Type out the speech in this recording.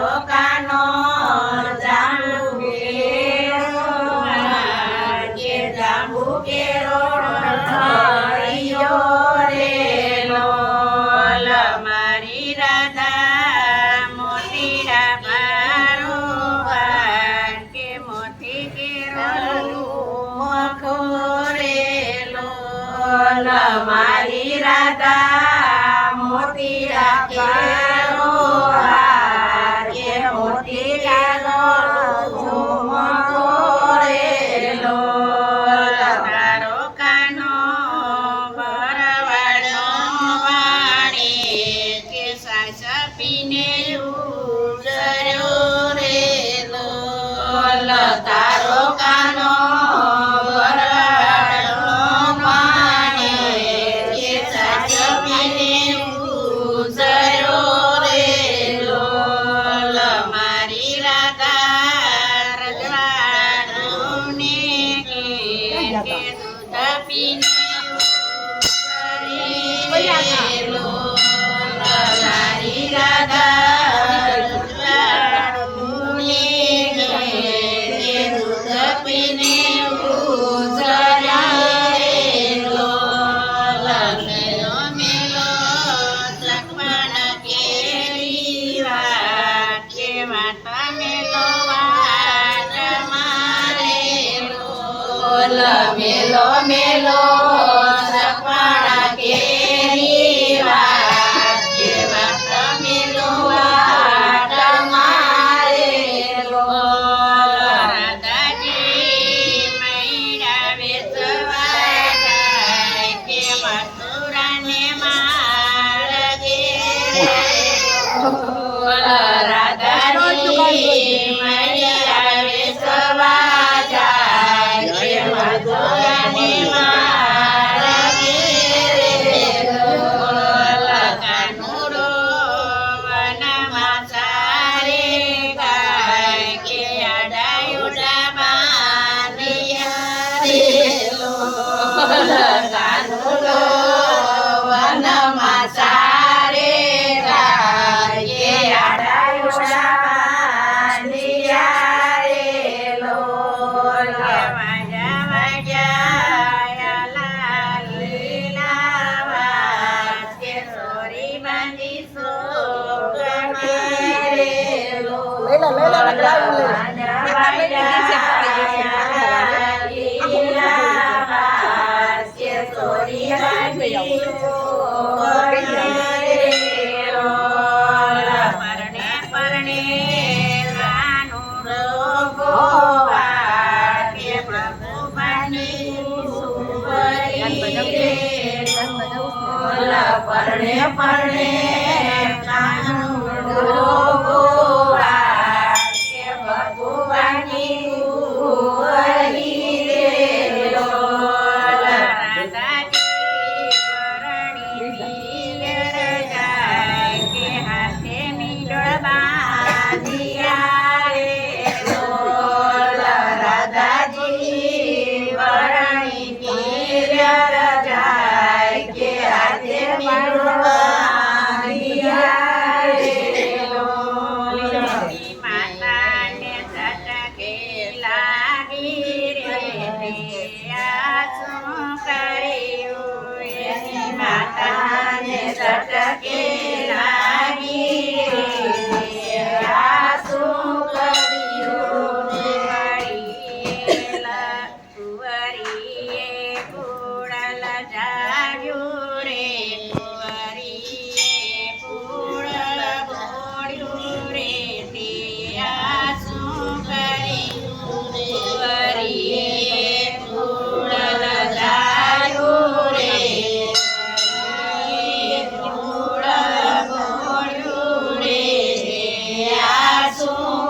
તારો કાનો જાંબુ કેરો કે જાંબુ કેરો હરિયો રે લોલ મારી રાધા મોતીડા મારો કે મોતી કેરો મખો રે લોલ મારી રાધા મોતીડા કેરો કે મોતી કેરો મખો રે લોલ તારો કાનો ભરવાડો વાણી કે સાસ પીને ઉજર્યો રે લોલ તારો કાનો ભરવાડો વાણી કે સાસ પીને ઉજર્યો રે લોલ મારી રાધા રજવાડુને કે દૂધ પીને મારી રાધા રજવાડુને કે દૂધ પીને ઉજર્યા રે લોલ મેલો મેલો લક્ષ્મણ કેરી વાત કે માતા મેલો વાત મારે લોલ મેલો મેલો લક્ષ્મણ કેરી વાત કે માતા મેલો વાત મારે લોલ રાધાજી મૈડા વેચવા જાય કે મથુરાને માર્ગે લોલ રાધાજી મૈડા વેચવા જાય કે મથુરાને માર્ગે લોલ કાનુડો વનમાં સારે ગાય કે આડાયુડા બાંધિયા રે લોલ કાનુડો વનમાં સારે ગાય કે આડાયુડા બાંધિયા રે લોલ વાજા વાજા લાલ લીલાવાસ કે સોરી બાંધી સોગમે રે લોલ વાજા વાજા લીલાવાસ કે સોરી બાંધી સોગમે રે લોલ પરણે પરણે કાનુડો ગોવા કે પ્રભુ બની સુવરી રે લોલ પરણે પરણે કાનુડો ગોવા કે પ્રભુ બની સુવરી રે લોલ રાધાજી કરણી પિયર જાય કે હાથે મીંડળ બાંધિયા રે લોલ રાધાજી વરણી પિયર જાય કે હાથે મીંડળ બાંધિયા રે લોલ માતાને સટકે લાગી રે આ શું કર્યું એની માતાને સટકે લાગી રે આ શું કર્યું વળીએલા કુંવરીએ કુળલ જાગ્યું રે કુંવરીએ કુળલ બોળ્યું રે તે આ શું કર્યું કુંવરીએ કુળલ જાગ્યું રે કુંવરીએ કુળલ બોળ્યું રે તે આ શું